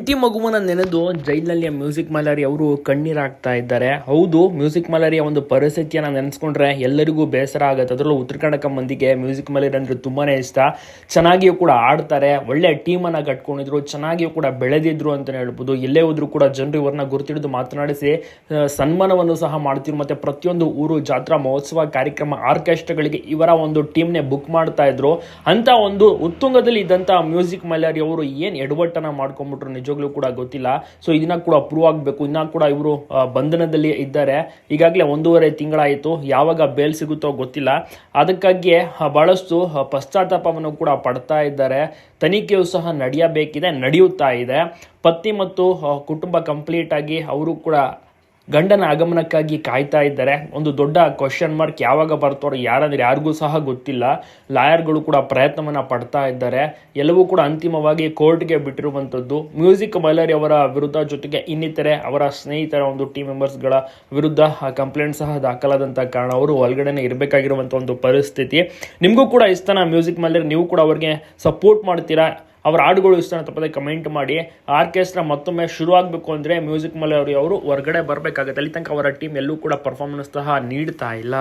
ಹೆಂಡತಿ ಮಗುವನ್ನ ನೆನೆದು ಜೈಲಿನಲ್ಲಿ ಮ್ಯೂಸಿಕ್ ಮಲಾರಿ ಅವರು ಕಣ್ಣೀರಾಗ್ತಾ ಇದ್ದಾರೆ. ಹೌದು, ಮ್ಯೂಸಿಕ್ ಮಲಾರಿಯ ಒಂದು ಪರಿಸ್ಥಿತಿಯನ್ನ ನೆನೆಸ್ಕೊಂಡ್ರೆ ಎಲ್ಲರಿಗೂ ಬೇಸರ ಆಗುತ್ತೆ. ಅದರಲ್ಲೂ ಉತ್ತರ ಕನ್ನಡ ಮಂದಿಗೆ ಮ್ಯೂಸಿಕ್ ಮಲಾರಿ ಅಂದ್ರೆ ತುಂಬಾನೇ ಇಷ್ಟ. ಚೆನ್ನಾಗಿಯೂ ಕೂಡ ಆಡ್ತಾರೆ, ಒಳ್ಳೆ ಟೀಮ್ ಅನ್ನ ಕಟ್ಕೊಂಡಿದ್ರು, ಚೆನ್ನಾಗಿಯೂ ಕೂಡ ಬೆಳೆದಿದ್ರು ಅಂತಾನೆ ಹೇಳ್ಬೋದು. ಎಲ್ಲೇ ಹೋದ್ರು ಕೂಡ ಜನರು ಇವರನ್ನ ಗುರುತಿಡಿದು ಮಾತನಾಡಿಸಿ ಸನ್ಮಾನವನ್ನು ಸಹ ಮಾಡ್ತಿದ್ರು. ಮತ್ತೆ ಪ್ರತಿಯೊಂದು ಊರು ಜಾತ್ರಾ ಮಹೋತ್ಸವ ಕಾರ್ಯಕ್ರಮ ಆರ್ಕೆಸ್ಟ್ರಾಗಳಿಗೆ ಇವರ ಒಂದು ಟೀಮ್ನೇ ಬುಕ್ ಮಾಡ್ತಾ ಇದ್ರು. ಅಂತ ಒಂದು ಉತ್ತುಂಗದಲ್ಲಿ ಇದ್ದಂತ ಮ್ಯೂಸಿಕ್ ಮಲಾರಿ ಅವರು ಏನ್ ಎಡವಟ್ಟನ ಮಾಡ್ಕೊಂಡ್ಬಿಟ್ರು ನಿಜವಾಗ್ಲೂ ಕೂಡ ಗೊತ್ತಿಲ್ಲ. ಸೊ ಇದನ್ನ ಕೂಡ ಪ್ರೂವ್ ಆಗಬೇಕು. ಇನ್ನ ಕೂಡ ಇವರು ಬಂಧನದಲ್ಲಿ ಇದ್ದಾರೆ. ಈಗಾಗಲೇ 1.5 ತಿಂಗಳಾಯಿತು. ಯಾವಾಗ ಬೇಲ್ ಸಿಗುತ್ತೋ ಗೊತ್ತಿಲ್ಲ. ಅದಕ್ಕಾಗಿ ಬಹಳಷ್ಟು ಪಶ್ಚಾತ್ತಾಪವನ್ನು ಕೂಡ ಪಡ್ತಾ ಇದ್ದಾರೆ. ತನಿಖೆಯು ಸಹ ನಡೆಯುತ್ತಾ ಇದೆ. ಪತ್ನಿ ಮತ್ತು ಕುಟುಂಬ ಕಂಪ್ಲೀಟ್ ಆಗಿ ಅವರು ಕೂಡ ಗಂಡನ ಆಗಮನಕ್ಕಾಗಿ ಕಾಯ್ತಾ ಇದ್ದಾರೆ. ಒಂದು ದೊಡ್ಡ ಕ್ವಶನ್ ಮಾರ್ಕ್ ಯಾವಾಗ ಬರ್ತಾರೋ ಯಾರಂದ್ರೆ ಯಾರಿಗೂ ಸಹ ಗೊತ್ತಿಲ್ಲ. ಲಾಯರ್ಗಳು ಕೂಡ ಪ್ರಯತ್ನವನ್ನ ಪಡ್ತಾ ಇದ್ದಾರೆ. ಎಲ್ಲವೂ ಕೂಡ ಅಂತಿಮವಾಗಿ ಕೋರ್ಟ್ಗೆ ಬಿಟ್ಟಿರುವಂತದ್ದು. ಮ್ಯೂಸಿಕ್ ಮಲಾರಿ ಅವರ ವಿರುದ್ಧ ಜೊತೆಗೆ ಇನ್ನಿತರೆ ಅವರ ಸ್ನೇಹಿತರ ಒಂದು ಟೀಮ್ ಮೆಂಬರ್ಸ್ಗಳ ವಿರುದ್ಧ ಕಂಪ್ಲೇಂಟ್ ಸಹ ದಾಖಲಾದಂತ ಕಾರಣ ಅವರು ಒಳಗಡೆನೆ ಇರಬೇಕಾಗಿರುವಂತ ಒಂದು ಪರಿಸ್ಥಿತಿ. ನಿಮಗೂ ಕೂಡ ಇಷ್ಟನ ಮ್ಯೂಸಿಕ್ ಮಲಾರಿ? ನೀವು ಕೂಡ ಅವ್ರಿಗೆ ಸಪೋರ್ಟ್ ಮಾಡ್ತೀರಾ? ಅವರ ಹಾಡುಗಳು ಇಷ್ಟ ತಪ್ಪದೆ ಕಮೆಂಟ್ ಮಾಡಿ. ಆರ್ಕೆಸ್ಟ್ರಾ ಮತ್ತೊಮ್ಮೆ ಶುರು ಆಗಬೇಕು ಅಂದರೆ ಮ್ಯೂಸಿಕ್ ಮಲಾರಿ ಅವರು ಹೊರಗಡೆ ಬರಬೇಕಾಗುತ್ತೆ. ಅಲ್ಲಿ ತನಕ ಅವರ ಟೀಮ್ ಎಲ್ಲೂ ಕೂಡ ಪರ್ಫಾರ್ಮೆನ್ಸ್ ಸಹ ನೀಡ್ತಾ ಇಲ್ಲ.